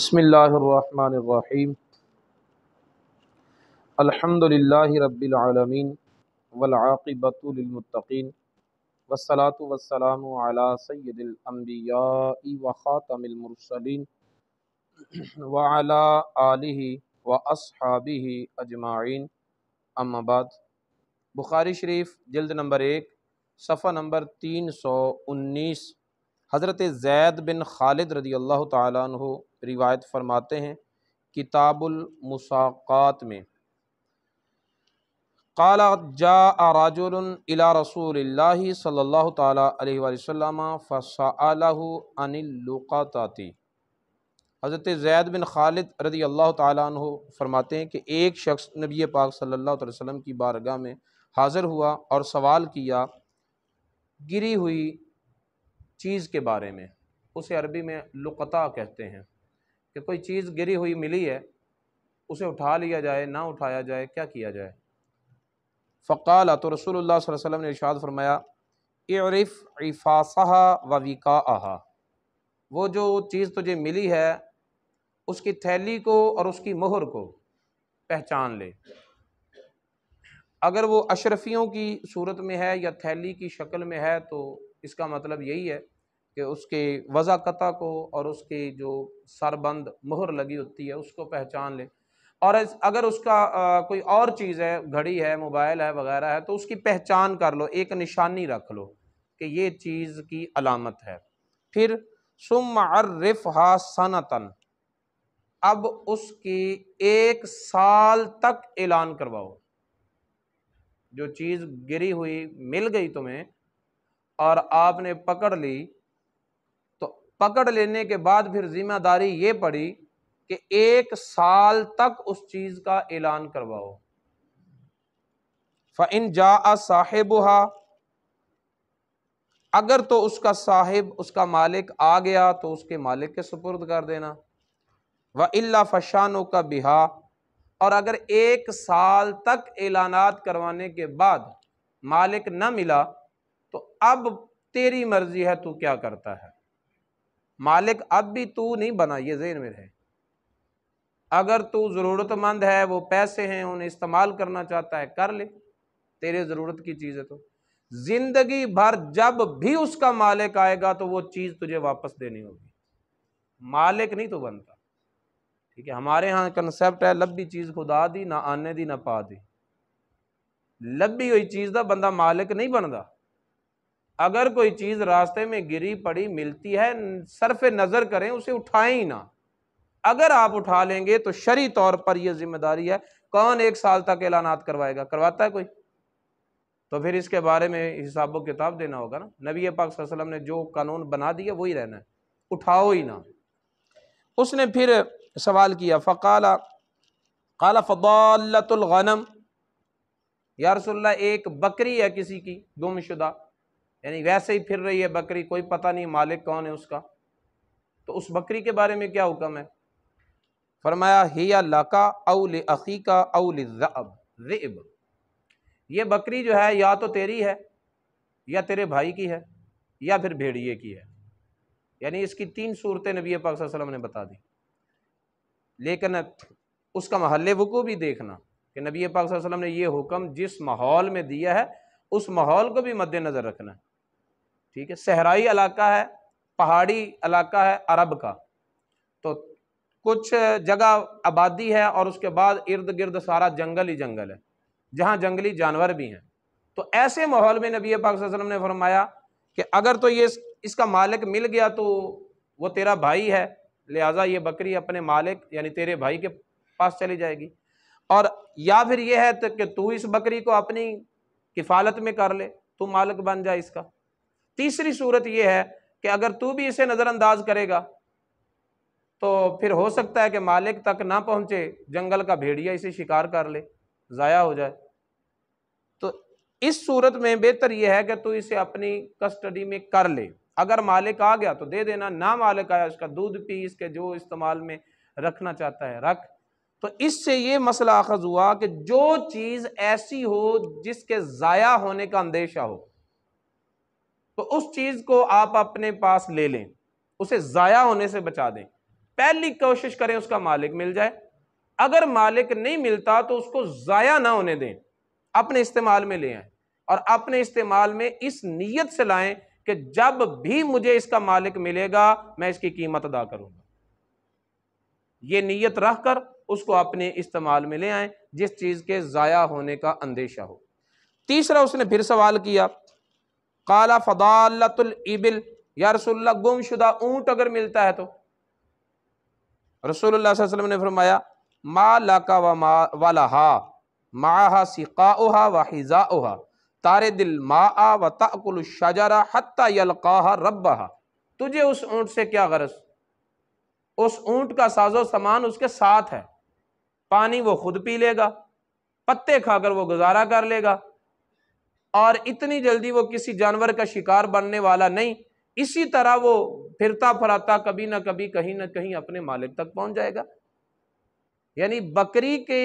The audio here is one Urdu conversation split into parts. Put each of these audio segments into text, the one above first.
بسم اللہ الرحمن الرحیم الحمد للہ رب العالمین والعاقبۃ للمتقین والصلاة والسلام علی سید الانبیاء وخاتم المرسلین وعلی آلہ واصحابہ اجمعین، اما بعد۔ بخاری شریف جلد نمبر 1 صفحہ نمبر 319، حضرت زید بن خالد رضی اللہ تعالیٰ عنہ روایت فرماتے ہیں کتاب المساقات میں، قال جاء رجل الى رسول اللہ صلی اللہ تعالیٰ علیہ وآلہ وسلم فسألہ عن اللقطۃ۔ حضرت زید بن خالد رضی اللہ تعالیٰ عنہ فرماتے ہیں کہ ایک شخص نبی پاک صلی اللہ علیہ وسلم کی بارگاہ میں حاضر ہوا اور سوال کیا گری ہوئی چیز کے بارے میں۔ اسے عربی میں لقطہ کہتے ہیں کہ کوئی چیز گری ہوئی ملی ہے، اسے اٹھا لیا جائے، نہ اٹھایا جائے، کیا کیا جائے؟ فقال، تو رسول اللہ صلی اللہ علیہ وسلم نے ارشاد فرمایا اعرف عفاصها ووقاءها، وہ جو چیز تجھے ملی ہے اس کی تھیلی کو اور اس کی مہر کو پہچان لے۔ اگر وہ اشرفیوں کی صورت میں ہے یا تھیلی کی شکل میں ہے تو اس کا مطلب یہی ہے کہ اس کے وضع قطع کو اور اس کی جو سربند مہر لگی ہوتی ہے اس کو پہچان لے، اور اگر اس کا کوئی اور چیز ہے، گھڑی ہے، موبائل ہے وغیرہ ہے، تو اس کی پہچان کر لو، ایک نشانی رکھ لو کہ یہ چیز کی علامت ہے۔ پھر ثم عرفها سنتاً، اب اس کی 1 سال تک اعلان کرواؤ۔ جو چیز گری ہوئی مل گئی تمہیں اور آپ نے پکڑ لی، تو پکڑ لینے کے بعد پھر ذمہ داری یہ پڑی کہ 1 سال تک اس چیز کا اعلان کرواؤ۔ فَإِن جَاءَ صَاحِبُهَا، اگر تو اس کا صاحب، اس کا مالک آ گیا تو اس کے مالک کے سپرد کر دینا۔ وَإِلَّا فَشَانُكَ بِهَا، اور اگر 1 سال تک اعلانات کروانے کے بعد مالک نہ ملا تو اب تیری مرضی ہے تو کیا کرتا ہے۔ مالک اب بھی تو نہیں بنا، یہ ذہن میں رہے۔ اگر تو ضرورت مند ہے، وہ پیسے ہیں انہیں استعمال کرنا چاہتا ہے، کر لے، تیرے ضرورت کی چیز ہے۔ تو زندگی بھر جب بھی اس کا مالک آئے گا تو وہ چیز تجھے واپس دینی ہوگی، مالک نہیں تو بنتا۔ ٹھیک ہے، ہمارے ہاں کنسیپٹ ہے لبی چیز خدا دی، نہ آنے دی نہ پا دی۔ لبی ہوئی چیز دا بندہ مالک نہیں بنتا۔ اگر کوئی چیز راستے میں گری پڑی ملتی ہے، صرف نظر کریں، اسے اٹھائیں ہی نہ۔ اگر آپ اٹھا لیں گے تو شرعی طور پر یہ ذمہ داری ہے۔ کون 1 سال تک اعلانات کروائے گا؟ کرواتا ہے کوئی؟ تو پھر اس کے بارے میں حساب و کتاب دینا ہوگا نا۔ نبی پاک صلی اللہ علیہ وسلم نے جو قانون بنا دیا وہی رہنا ہے، اٹھاؤ ہی نہ۔ اس نے پھر سوال کیا، قال فضالۃ الغنم، یا رسول اللہ ایک بکری ہے کسی کی گم شدہ، یعنی ویسے ہی پھر رہی ہے بکری، کوئی پتہ نہیں مالک کون ہے اس کا، تو اس بکری کے بارے میں کیا حکم ہے؟ فرمایا ہی لک او لاخیک او للذئب، یہ بکری جو ہے یا تو تیری ہے یا تیرے بھائی کی ہے یا پھر بھیڑیے کی ہے، یعنی اس کی 3 صورتیں نبی پاک صلی اللہ علیہ وسلم نے بتا دی۔ لیکن اس کا محل وقوع بھی دیکھنا کہ نبی پاک صلی اللہ علیہ وسلم نے یہ حکم جس ماحول میں دیا ہے اس ماحول کو بھی مد نظر رکھنا ہے۔ ٹھیک ہے، صحرائی علاقہ ہے، پہاڑی علاقہ ہے عرب کا، تو کچھ جگہ آبادی ہے اور اس کے بعد ارد گرد سارا جنگل ہی جنگل ہے جہاں جنگلی جانور بھی ہیں۔ تو ایسے ماحول میں نبی پاک صلی اللہ علیہ وسلم نے فرمایا کہ اگر تو یہ اس کا مالک مل گیا تو وہ تیرا بھائی ہے، لہٰذا یہ بکری اپنے مالک یعنی تیرے بھائی کے پاس چلی جائے گی، اور یا پھر یہ ہے کہ تو اس بکری کو اپنی کفالت میں کر لے، تو مالک بن جائے اس کا۔ تیسری صورت یہ ہے کہ اگر تو بھی اسے نظر انداز کرے گا تو پھر ہو سکتا ہے کہ مالک تک نہ پہنچے، جنگل کا بھیڑیا اسے شکار کر لے، ضائع ہو جائے۔ تو اس صورت میں بہتر یہ ہے کہ تو اسے اپنی کسٹڈی میں کر لے، اگر مالک آ گیا تو دے دینا، نہ مالک آیا اس کا دودھ پی، اس کے جو استعمال میں رکھنا چاہتا ہے رکھ۔ تو اس سے یہ مسئلہ اخذ ہوا کہ جو چیز ایسی ہو جس کے ضائع ہونے کا اندیشہ ہو تو اس چیز کو آپ اپنے پاس لے لیں، اسے ضائع ہونے سے بچا دیں۔ پہلی کوشش کریں اس کا مالک مل جائے، اگر مالک نہیں ملتا تو اس کو ضائع نہ ہونے دیں، اپنے استعمال میں لے آئیں، اور اپنے استعمال میں اس نیت سے لائیں کہ جب بھی مجھے اس کا مالک ملے گا میں اس کی قیمت ادا کروں گا۔ یہ نیت رکھ کر اس کو اپنے استعمال میں لے آئیں جس چیز کے ضائع ہونے کا اندیشہ ہو۔ تیسرا اس نے پھر سوال کیا، قال فضالۃ الابل، یا رسول اللہ گم شدہ اونٹ اگر ملتا ہے تو؟ رسول اللہ صلی اللہ علیہ وسلم نے فرمایا ما لک ولہا معها سقاؤها وحذاؤها تارد الماء وتأکل الشجر حتی یلقاها ربها، تجھے اس اونٹ سے کیا غرض؟ اس اونٹ کا ساز و سامان اس کے ساتھ ہے، پانی وہ خود پی لے گا، پتے کھا کر وہ گزارا کر لے گا، اور اتنی جلدی وہ کسی جانور کا شکار بننے والا نہیں، اسی طرح وہ پھرتا پھراتا کبھی نہ کبھی کہیں نہ کہیں اپنے مالک تک پہنچ جائے گا۔ یعنی بکری کے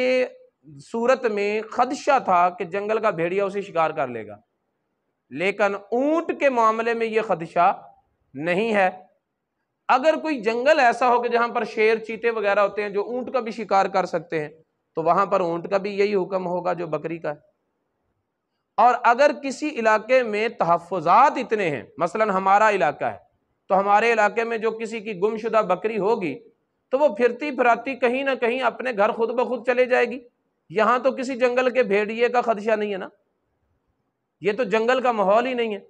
صورت میں خدشہ تھا کہ جنگل کا بھیڑیا اسے شکار کر لے گا، لیکن اونٹ کے معاملے میں یہ خدشہ نہیں ہے۔ اگر کوئی جنگل ایسا ہو کہ جہاں پر شیر چیتے وغیرہ ہوتے ہیں جو اونٹ کا بھی شکار کر سکتے ہیں، تو وہاں پر اونٹ کا بھی یہی حکم ہوگا جو بکری کا ہے۔ اور اگر کسی علاقے میں تحفظات اتنے ہیں، مثلا ہمارا علاقہ ہے تو ہمارے علاقے میں جو کسی کی گم شدہ بکری ہوگی تو وہ پھرتی پھراتی کہیں نہ کہیں اپنے گھر خود بخود چلے جائے گی، یہاں تو کسی جنگل کے بھیڑیے کا خدشہ نہیں ہے نا، یہ تو جنگل کا ماحول ہی نہیں ہے۔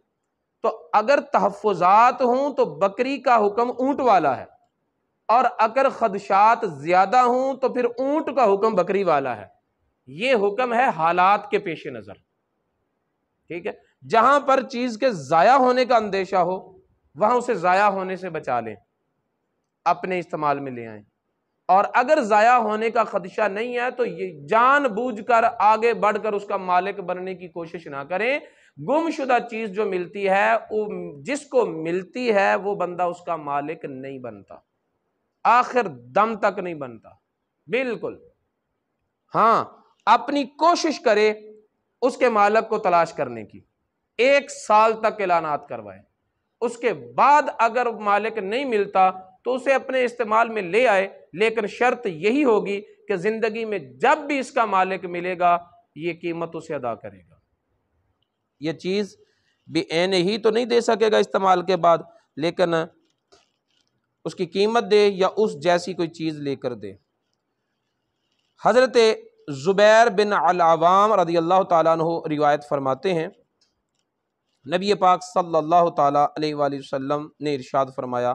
تو اگر تحفظات ہوں تو بکری کا حکم اونٹ والا ہے، اور اگر خدشات زیادہ ہوں تو پھر اونٹ کا حکم بکری والا ہے۔ یہ حکم ہے حالات کے پیش نظر، ٹھیک ہے؟ جہاں پر چیز کے ضائع ہونے کا اندیشہ ہو وہاں اسے ضائع ہونے سے بچا لیں، اپنے استعمال میں لے آئیں، اور اگر ضائع ہونے کا خدشہ نہیں ہے تو یہ جان بوجھ کر آگے بڑھ کر اس کا مالک بننے کی کوشش نہ کریں۔ گم شدہ چیز جو ملتی ہے، جس کو ملتی ہے وہ بندہ اس کا مالک نہیں بنتا، آخر دم تک نہیں بنتا، بالکل۔ ہاں، اپنی کوشش کرے اس کے مالک کو تلاش کرنے کی، 1 سال تک اعلانات کروائے، اس کے بعد اگر مالک نہیں ملتا تو اسے اپنے استعمال میں لے آئے، لیکن شرط یہی ہوگی کہ زندگی میں جب بھی اس کا مالک ملے گا یہ قیمت اسے ادا کرے گا۔ یہ چیز بھی عین ہی تو نہیں دے سکے گا استعمال کے بعد، لیکن اس کی قیمت دے یا اس جیسی کوئی چیز لے کر دے۔ حضرت زبیر بن العوام رضی اللہ تعالیٰ عنہ روایت فرماتے ہیں، نبی پاک صلی اللہ تعالیٰ علیہ وآلہ وسلم نے ارشاد فرمایا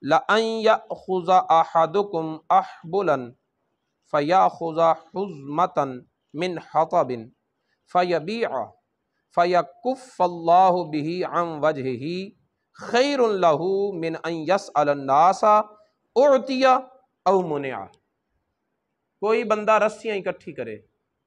لَأَن يَأْخُذَ أَحَدُكُمْ أَحْبُلًا فَيَأْخُذَ حُزْمَةً مِّنْ حَطَبٍ فَيَبِيعَهُ فَيَكُفَّ اللَّهُ بِهِ عَنْ وَجْهِهِ خَيْرٌ لَهُ مِنْ أَن يَسْأَلَ النَّاسَ أُعْطِيَ أَوْ مُنِعَ۔ کوئی بندہ رسیاں اکٹھی کرے،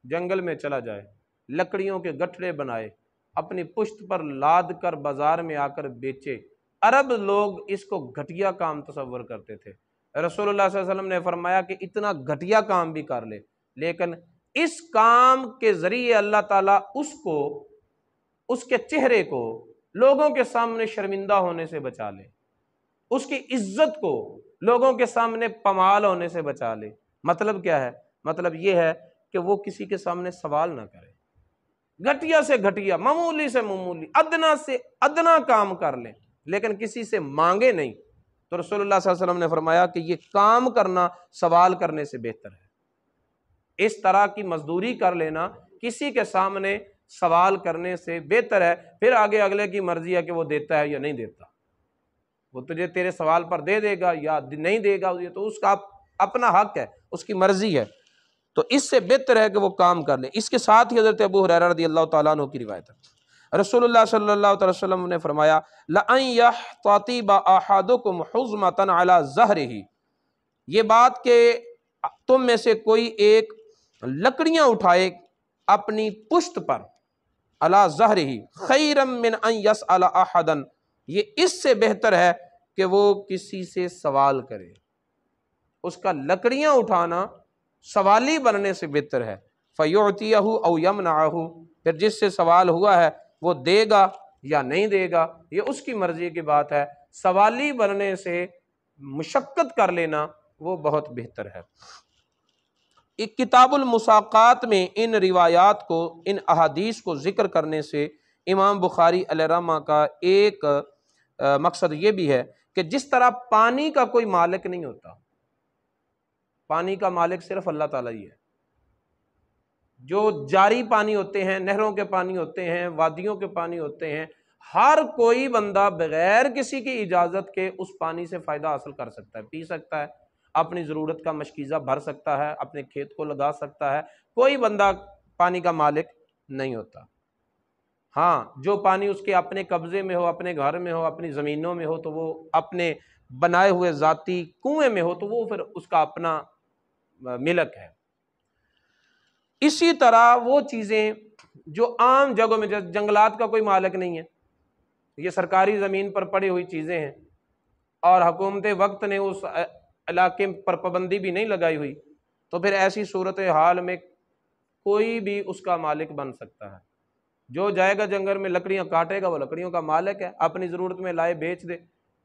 جنگل میں چلا جائے، لکڑیوں کے گٹھڑے بنائے، اپنی پشت پر لاد کر بازار میں آ کر بیچے۔ عرب لوگ اس کو گھٹیا کام تصور کرتے تھے، رسول اللہ صلی اللہ علیہ وسلم نے فرمایا کہ اتنا گھٹیا کام بھی کر لے، لیکن اس کام کے ذریعے اللہ تعالیٰ اس کو، اس کے چہرے کو لوگوں کے سامنے شرمندہ ہونے سے بچا لے، اس کی عزت کو لوگوں کے سامنے پامال ہونے سے بچا لے۔ مطلب کیا ہے؟ مطلب یہ ہے کہ وہ کسی کے سامنے سوال نہ کرے، گھٹیا سے گھٹیا، معمولی سے معمولی، ادنا سے ادنا کام کر لیں، لیکن کسی سے مانگے نہیں۔ تو رسول اللہ صلی اللہ علیہ وسلم نے فرمایا کہ یہ کام کرنا سوال کرنے سے بہتر ہے، اس طرح کی مزدوری کر لینا کسی کے سامنے سوال کرنے سے بہتر ہے۔ پھر آگے اگلے کی مرضی ہے کہ وہ دیتا ہے یا نہیں دیتا، وہ تجھے تیرے سوال پر دے دے گا یا نہیں دے گا، یہ تو اس کا اپنا حق ہے، اس کی مرضی ہے، تو اس سے بہتر ہے کہ وہ کام کر لیں۔ اس کے ساتھ ہی حضرت ابو ہریرہ رضی اللہ تعالیٰ عنہ کی روایت ہے، رسول اللہ صلی اللہ علیہ وسلم نے فرمایا لَأَن يَحْتَطِبَ أَحَدُكُمْ حُزْمَةً عَلَى ظَهْرِهِ، یہ بات کہ تم میں سے کوئی ایک لکڑیاں اٹھائے اپنی پشت پر، عَلَى ظَهْرِهِ خَيْرًا مِّنْ أَن يَسْأَلَ أَحَدًا، یہ اس سے بہتر ہے کہ وہ کسی سے سوال کرے، اس کا لکڑیاں اٹھانا سوالی بننے سے بہتر ہے۔ فَيُعْتِيَهُ أَوْ يَمْنَعَهُ، پھر جس سے سوال ہوا ہے وہ دے گا یا نہیں دے گا، یہ اس کی مرضی کی بات ہے۔ سوالی بننے سے مشقت کر لینا وہ بہت بہتر ہے۔ ایک کتاب المساقات میں ان روایات کو، ان احادیث کو ذکر کرنے سے امام بخاری علیہ رحمہ کا ایک مقصد یہ بھی ہے کہ جس طرح پانی کا کوئی مالک نہیں ہوتا، پانی کا مالک صرف اللہ تعالیٰ ہی ہے۔ جو جاری پانی ہوتے ہیں، نہروں کے پانی ہوتے ہیں، وادیوں کے پانی ہوتے ہیں، ہر کوئی بندہ بغیر کسی کی اجازت کے اس پانی سے فائدہ حاصل کر سکتا ہے، پی سکتا ہے، اپنی ضرورت کا مشکیزہ بھر سکتا ہے، اپنے کھیت کو لگا سکتا ہے، کوئی بندہ پانی کا مالک نہیں ہوتا۔ ہاں، جو پانی اس کے اپنے قبضے میں ہو، اپنے گھر میں ہو، اپنی زمینوں میں ہو، تو وہ اپنے بنائے ہوئے ذاتی کنویں میں ہو تو وہ پھر اس کا اپنا ملک ہے۔ اسی طرح وہ چیزیں جو عام جگہوں میں، جنگلات کا کوئی مالک نہیں ہے، یہ سرکاری زمین پر پڑی ہوئی چیزیں ہیں اور حکومت وقت نے اس علاقے پر پابندی بھی نہیں لگائی ہوئی، تو پھر ایسی صورتحال میں کوئی بھی اس کا مالک بن سکتا ہے۔ جو جائے گا جنگل میں لکڑیاں کاٹے گا وہ لکڑیوں کا مالک ہے، اپنی ضرورت میں لائے بیچ دے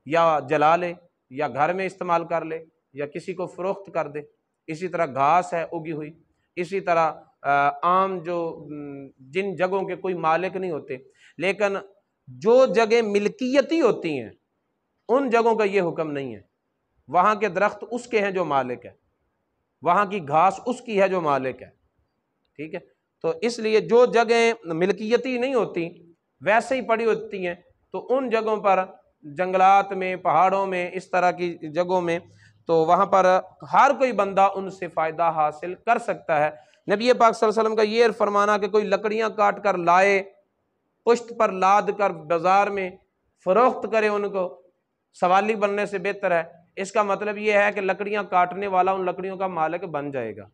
یا جلا لے یا گھر میں استعمال کر لے یا کسی کو فروخت کر دے۔ اسی طرح گھاس ہے اگی ہوئی، اسی طرح عام جو جن جگہوں کے کوئی مالک نہیں ہوتے، لیکن جو جگہ ملکیتی ہوتی ہیں ان جگہوں کا یہ حکم نہیں ہے، وہاں کے درخت اس کے ہیں جو مالک ہے، وہاں کی گھاس اس کی ہے جو مالک ہے، ٹھیک ہے۔ تو اس لیے جو جگہیں ملکیتی نہیں ہوتی ویسے ہی پڑی ہوتی ہیں، تو ان جگہوں پر، جنگلات میں، پہاڑوں میں، اس طرح کی جگہوں میں، تو وہاں پر ہر کوئی بندہ ان سے فائدہ حاصل کر سکتا ہے۔ نبی پاک صلی اللہ علیہ وسلم کا یہ فرمانا کہ کوئی لکڑیاں کاٹ کر لائے، پشت پر لاد کر بازار میں فروخت کرے، ان کو سوالی بننے سے بہتر ہے۔ اس کا مطلب یہ ہے کہ لکڑیاں کاٹنے والا ان لکڑیوں کا مالک بن جائے گا،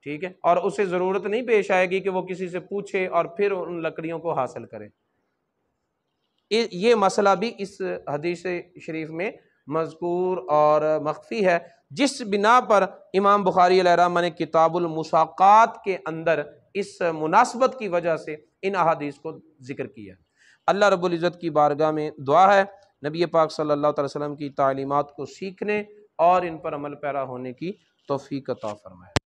ٹھیک ہے، اور اسے ضرورت نہیں پیش آئے گی کہ وہ کسی سے پوچھے اور پھر ان لکڑیوں کو حاصل کرے۔ یہ مسئلہ بھی اس حدیث شریف میں مذکور اور مخفی ہے، جس بنا پر امام بخاری علیہ رحمہ نے کتاب المساقات کے اندر اس مناسبت کی وجہ سے ان احادیث کو ذکر کیا۔ اللہ رب العزت کی بارگاہ میں دعا ہے نبی پاک صلی اللہ علیہ وسلم کی تعلیمات کو سیکھنے اور ان پر عمل پیرا ہونے کی توفیق عطا فرمائے۔